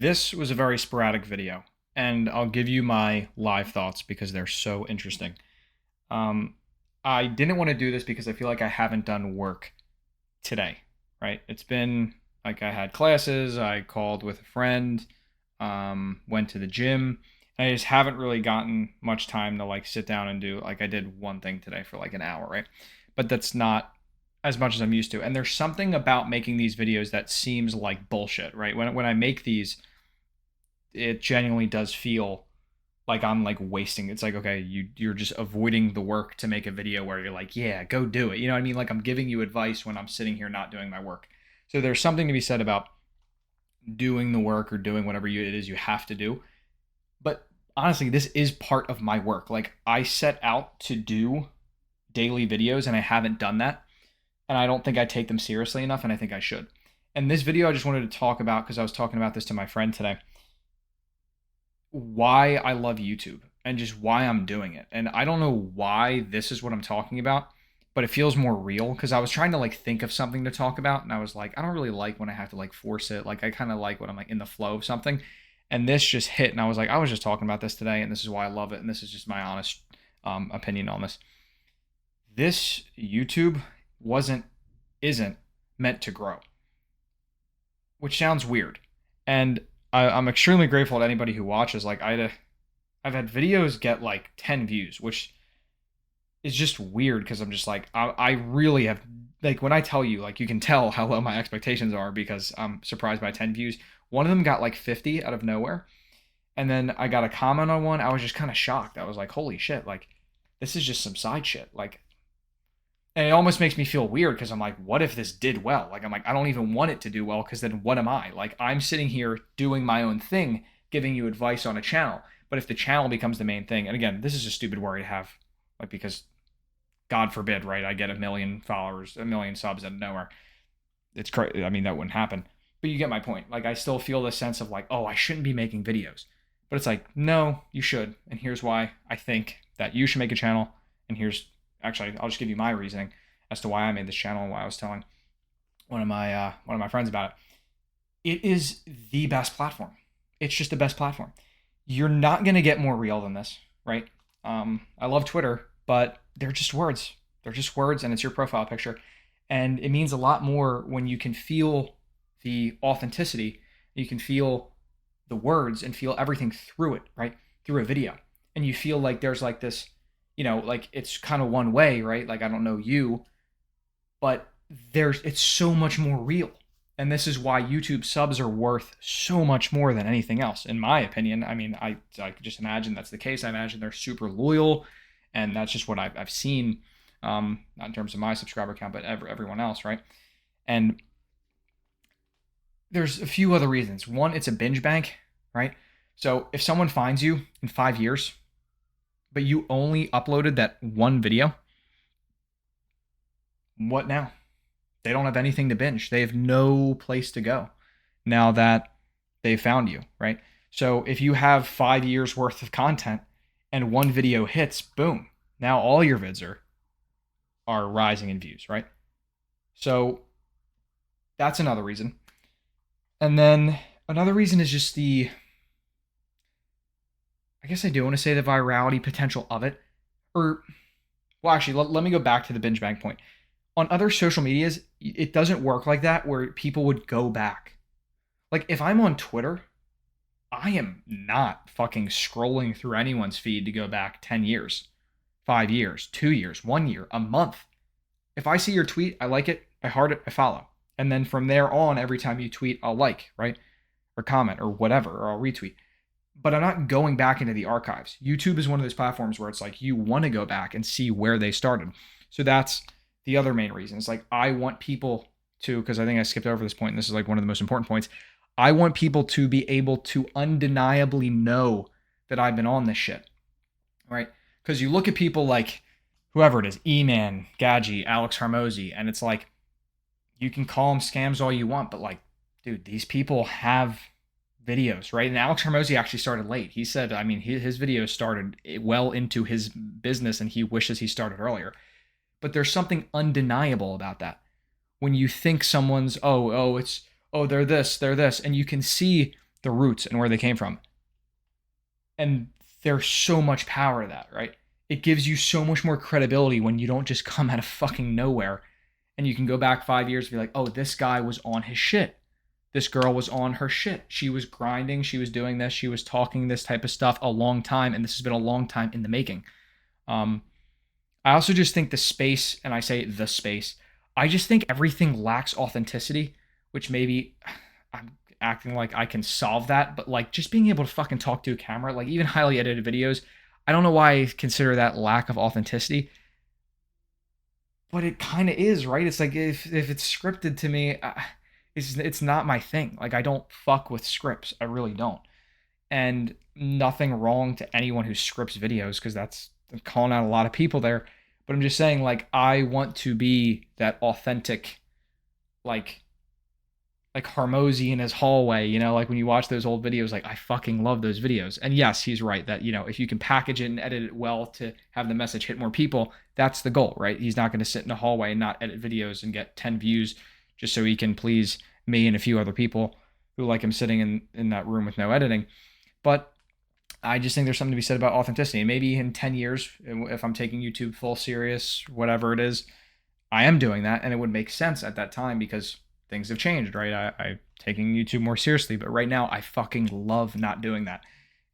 This was a very sporadic video, and I'll give you my live thoughts because they're so interesting. Um, I didn't want to do this because I feel like I haven't done work today, right? It's been like I had classes, I called with a friend, went to the gym, and I just haven't really gotten much time to like sit down and do like I did one thing today for like an hour, right? But that's not as much as I'm used to. And there's something about making these videos that seems like bullshit, right? When I make these, it genuinely does feel like I'm like wasting. It's like, okay, you're just avoiding the work to make a video where you're like, yeah, go do it. You know what I mean? Like I'm giving you advice when I'm sitting here not doing my work. So there's something to be said about doing the work or doing whatever it is you have to do. But honestly, this is part of my work. Like I set out to do daily videos and I haven't done that. And I don't think I take them seriously enough, and I think I should. And this video I just wanted to talk about because I was talking about this to my friend today, why I love YouTube and just why I'm doing it. And I don't know why this is what I'm talking about, but it feels more real because I was trying to like think of something to talk about and I was like, I don't really like when I have to like force it. Like I kind of like when I'm like in the flow of something. And this just hit and I was like, I was just talking about this today and this is why I love it and this is just my honest opinion on this. This YouTube wasn't isn't meant to grow, which sounds weird. And I'm extremely grateful to anybody who watches. Like I've had videos get like 10 views, which is just weird because I'm just like I really have like when I tell you like you can tell how low my expectations are because I'm surprised by 10 views. One of them got like 50 out of nowhere, and then I got a comment on one. I was just kind of shocked. I was like, holy shit! Like this is just some side shit. Like and it almost makes me feel weird because I'm like, what if this did well? Like, I'm like, I don't even want it to do well because then what am I? Like, I'm sitting here doing my own thing, giving you advice on a channel. But if the channel becomes the main thing, and again, this is a stupid worry to have, like, because God forbid, right? I get a million followers, a million subs out of nowhere. It's crazy. I mean, that wouldn't happen. But you get my point. Like, I still feel this sense of like, oh, I shouldn't be making videos. But it's like, no, you should. And here's why I think that you should make a channel. And here's actually, I'll just give you my reasoning as to why I made this channel and why I was telling one of my friends about it. It is the best platform. It's just the best platform. You're not gonna get more real than this, right? I love Twitter, but they're just words. They're just words, and it's your profile picture, and it means a lot more when you can feel the authenticity. You can feel the words and feel everything through it, right? Through a video, and you feel like there's like this like it's kind of one way, right? Like I don't know you, but it's so much more real. And this is why YouTube subs are worth so much more than anything else, in my opinion. I mean, I could just imagine that's the case. I imagine they're super loyal, and that's just what I've seen, not in terms of my subscriber count, but everyone else, right? And there's a few other reasons. One, it's a binge bank, right? So if someone finds you in 5 years, but you only uploaded that one video, what now? They don't have anything to binge. They have no place to go now that they found you, right? So if you have 5 years worth of content and one video hits, boom, now all your vids are rising in views, right? So that's another reason. And then another reason is just I guess I do want to say the virality potential of it. Or, well, actually, let me go back to the binge bank point. On other social medias, it doesn't work like that where people would go back. Like, if I'm on Twitter, I am not fucking scrolling through anyone's feed to go back 10 years, 5 years, 2 years, 1 year, a month. If I see your tweet, I like it, I heart it, I follow. And then from there on, every time you tweet, I'll like, right? Or comment or whatever, or I'll retweet, but I'm not going back into the archives. YouTube is one of those platforms where it's like you want to go back and see where they started. So that's the other main reason. It's like I want people to, because I think I skipped over this point, and this is like one of the most important points. I want people to be able to undeniably know that I've been on this shit, right? Because you look at people like whoever it is, E-Man, Gadgy, Alex Harmozy, and it's like you can call them scams all you want, but like, dude, these people have videos, right? And Alex Hermosi actually started late. He said, I mean, his videos started well into his business and he wishes he started earlier. But there's something undeniable about that. When you think someone's, they're this, and you can see the roots and where they came from. And there's so much power to that, right? It gives you so much more credibility when you don't just come out of fucking nowhere and you can go back 5 years and be like, oh, this guy was on his shit. This girl was on her shit. She was grinding. She was doing this. She was talking this type of stuff a long time. And this has been a long time in the making. Um, I also just think the space, and I say the space, I just think everything lacks authenticity, which maybe I'm acting like I can solve that, but like just being able to fucking talk to a camera, like even highly edited videos, I don't know why I consider that lack of authenticity, but it kind of is, right? It's like if it's scripted to me, it's not my thing. Like I don't fuck with scripts. I really don't. And nothing wrong to anyone who scripts videos because I'm calling out a lot of people there. But I'm just saying, like, I want to be that authentic, like Harmozy in his hallway, like when you watch those old videos, like I fucking love those videos. And yes, he's right that, if you can package it and edit it well to have the message hit more people, that's the goal, right? He's not going to sit in a hallway and not edit videos and get 10 views just so he can please me and a few other people who like him sitting in that room with no editing. But I just think there's something to be said about authenticity. And maybe in 10 years, if I'm taking YouTube full serious, whatever it is, I am doing that. And it would make sense at that time because things have changed, right? I'm taking YouTube more seriously. But right now, I fucking love not doing that.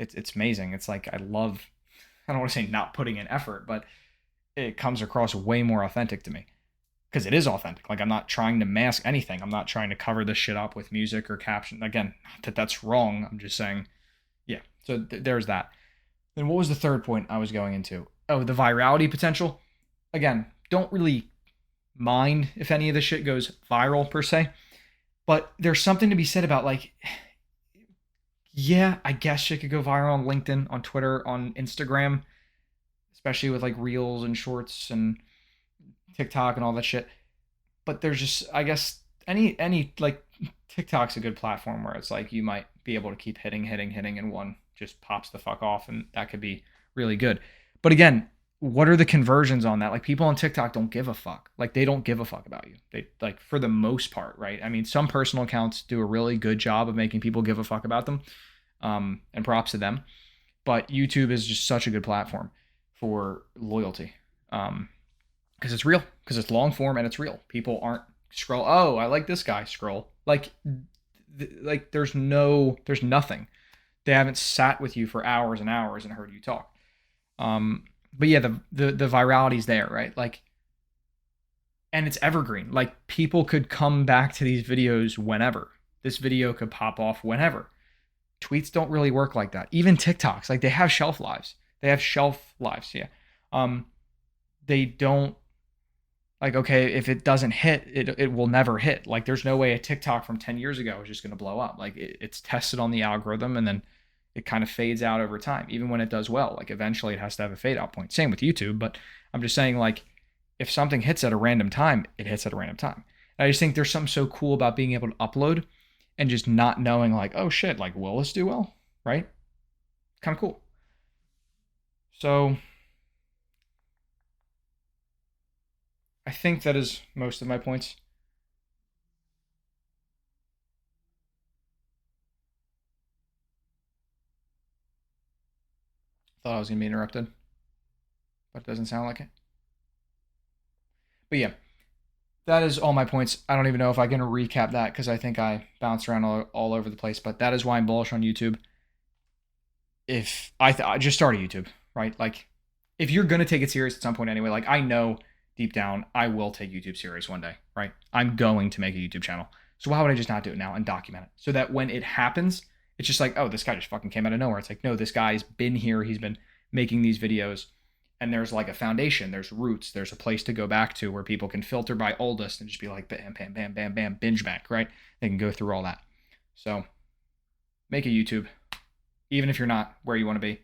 It's amazing. It's like I don't want to say not putting in effort, but it comes across way more authentic to me. Because it is authentic. Like I'm not trying to mask anything. I'm not trying to cover this shit up with music or caption. Again, not that's wrong. I'm just saying, yeah. So there's that. Then what was the third point I was going into? Oh, the virality potential. Again, don't really mind if any of this shit goes viral per se, but there's something to be said about like, yeah, I guess shit could go viral on LinkedIn, on Twitter, on Instagram, especially with like reels and shorts and TikTok and all that shit. But there's just, I guess, any like TikTok's a good platform where it's like you might be able to keep hitting, and one just pops the fuck off, and that could be really good. But again, what are the conversions on that? Like people on TikTok don't give a fuck. Like they don't give a fuck about you. They like for the most part, right? I mean, some personal accounts do a really good job of making people give a fuck about them. And props to them. But YouTube is just such a good platform for loyalty. Because it's real, because it's long form and it's real. People aren't scroll. Oh, I like this guy. Scroll like there's nothing. They haven't sat with you for hours and hours and heard you talk. But yeah, the virality's there, right? Like, and it's evergreen. Like people could come back to these videos whenever. This video could pop off whenever. Tweets don't really work like that. Even TikToks, like they have shelf lives. Yeah. They don't. Like, okay, if it doesn't hit, it will never hit. Like, there's no way a TikTok from 10 years ago is just going to blow up. Like, it's tested on the algorithm and then it kind of fades out over time. Even when it does well, like, eventually it has to have a fade out point. Same with YouTube, but I'm just saying, like, if something hits at a random time, it hits at a random time. And I just think there's something so cool about being able to upload and just not knowing, like, oh shit, like, will this do well? Right? Kind of cool. So I think that is most of my points. Thought I was going to be interrupted, but it doesn't sound like it. But yeah, that is all my points. I don't even know if I can recap that because I think I bounced around all over the place, but that is why I'm bullish on YouTube. If I just start a YouTube, right? Like, if you're going to take it serious at some point anyway, like I know deep down, I will take YouTube serious one day, right? I'm going to make a YouTube channel. So why would I just not do it now and document it? So that when it happens, it's just like, oh, this guy just fucking came out of nowhere. It's like, no, this guy's been here. He's been making these videos. And there's like a foundation. There's roots. There's a place to go back to where people can filter by oldest and just be like, bam, bam, bam, bam, bam, binge back, right? They can go through all that. So make a YouTube, even if you're not where you want to be,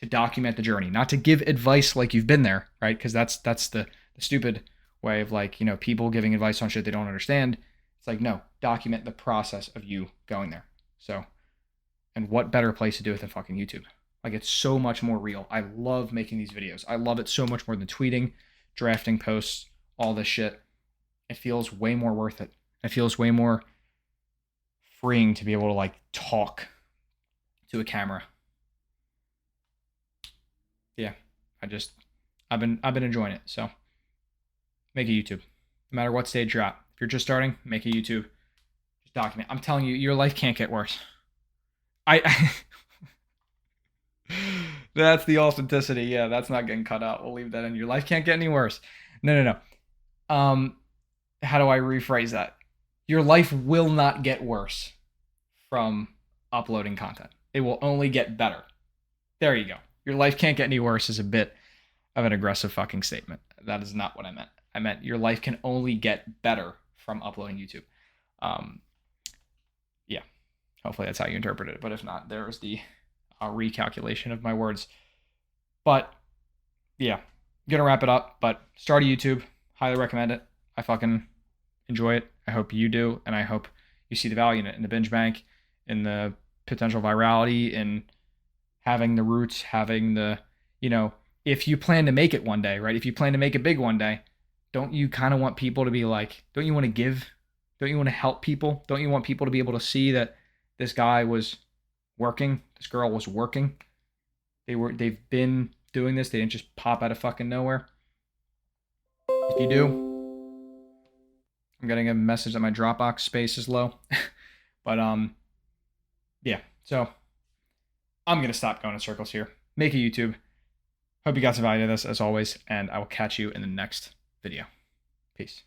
to document the journey, not to give advice like you've been there, right? Because that's the stupid way of like, people giving advice on shit they don't understand. It's like, no, document the process of you going there. So, and what better place to do it than fucking YouTube? Like, it's so much more real. I love making these videos. I love it so much more than tweeting, drafting posts, all this shit. It feels way more worth it. It feels way more freeing to be able to like talk to a camera. Yeah, I've been enjoying it. So make a YouTube, no matter what stage you're at. If you're just starting, make a YouTube. Just document. I'm telling you, your life can't get worse. I That's the authenticity. Yeah, that's not getting cut out. We'll leave that in. Your life can't get any worse. No, no, no. How do I rephrase that? Your life will not get worse from uploading content. It will only get better. There you go. Your life can't get any worse is a bit of an aggressive fucking statement. That is not what I meant. I meant your life can only get better from uploading YouTube. Um, yeah, hopefully that's how you interpret it. But if not, there's the recalculation of my words. But yeah, gonna wrap it up. But start a YouTube. Highly recommend it. I fucking enjoy it. I hope you do, and I hope you see the value in it, in the binge bank, in the potential virality, in having the roots, having the, if you plan to make it one day, right? If you plan to make it big one day, don't you kind of want people to be like, don't you want to give? Don't you want to help people? Don't you want people to be able to see that this guy was working, this girl was working? They've been doing this. They didn't just pop out of fucking nowhere. If you do, I'm getting a message that my Dropbox space is low. But yeah. So I'm gonna stop going in circles here. Make a YouTube. Hope you got some value out of this as always, and I will catch you in the next video. Peace.